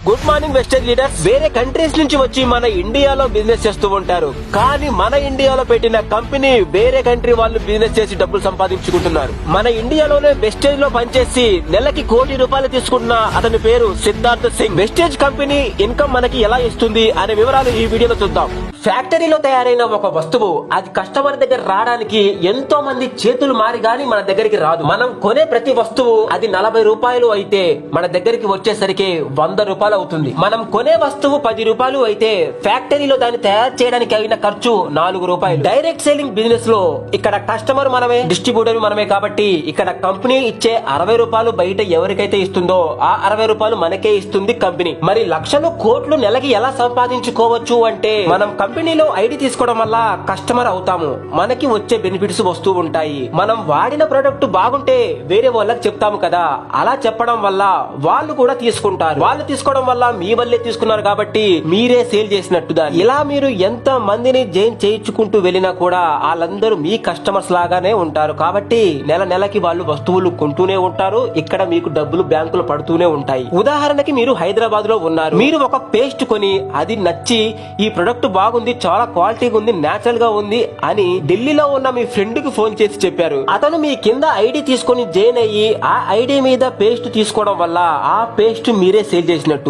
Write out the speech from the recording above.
Good morning western leaders. వేరే countries నుంచి వచ్చి మన ఇండియాలో బిజినెస్ చేస్తూ ఉంటారు, కానీ మన ఇండియాలో పెట్టిన కంపెనీ వేరే కంట్రీ వాళ్ళు బిజినెస్ చేసి డబ్బులు సంపాదించుకుంటున్నారు. మన ఇండియాలోనే వెస్టేజ్ లో పనిచేసి నెలకి ₹1,00,00,000 తీసుకుంటున్న అతని పేరు Siddharth Singh. Wastage company income మనకి ఎలా ఇస్తుంది అనే వివరాలు ఈ వీడియోలో చూద్దాం. ఫ్యాక్టరీలో తయారైన ఒక వస్తువు అది కస్టమర్ దగ్గర రావడానికి ఎంతో మంది చేతులు మారి గాని మన దగ్గరికి రాదు. మనం కొనే ప్రతి వస్తువు అది ₹40 అయితే మన దగ్గరికి వచ్చేసరికి ₹100 అవుతుంది. మనం కొనే వస్తువు ₹10 అయితే ఫ్యాక్టరీలో దాన్ని తయారు చేయడానికి అయిన ఖర్చు ₹4. డైరెక్ట్ సేలింగ్ బిజినెస్ లో ఇక్కడ కస్టమర్ మనమే, డిస్ట్రిబ్యూటర్ మనమే. కాబట్టి ఇక్కడ కంపెనీ ఇచ్చే ₹60 బయట ఎవరికైతే ఇస్తుందో ఆ ₹60 మనకే ఇస్తుంది కంపెనీ. మరి లక్షలు కోట్లు నెలకి ఎలా సంపాదించుకోవచ్చు అంటే మనం కంపెనీలో ఐడి తీసుకోవడం వల్ల కస్టమర్ అవుతాము. మనకి వచ్చే బెనిఫిట్స్ వస్తూ ఉంటాయి. మనం వాడిన ప్రొడక్ట్ బాగుంటే వేరే వాళ్ళకి చెప్తాము కదా, అలా చెప్పడం వల్ల వాళ్ళు కూడా తీసుకుంటారు. వాళ్ళు తీసుకోవడం వల్ల మీ వల్లే తీసుకున్నారు కాబట్టి మీరే సేల్ చేసినట్టు. ఇలా మీరు ఎంత మందిని జైన్ చేయించుకుంటూ వెళ్ళినా కూడా వాళ్ళందరూ మీ కస్టమర్స్ లాగానే ఉంటారు. కాబట్టి నెలకి వాళ్ళు వస్తువులు కొంటూనే ఉంటారు. ఇక్కడ మీకు డబ్బులు బ్యాంకులో పడుతూనే ఉంటాయి. ఉదాహరణకి మీరు హైదరాబాద్ లో ఉన్నారు, మీరు ఒక పేస్ట్ కొని అది నచ్చి ఈ ప్రొడక్ట్ బాగుంది, చాలా క్వాలిటీగా ఉంది, నేచురల్ గా ఉంది అని ఢిల్లీలో ఉన్న మీ ఫ్రెండ్ కి ఫోన్ చేసి చెప్పారు. అతను మీ కింద ఐడి తీసుకొని జైన్ అయ్యి ఆ ఐడి మీద పేస్ట్ తీసుకోవడం వల్ల ఆ పేస్ట్ మీరే సేల్ చేసినట్టు.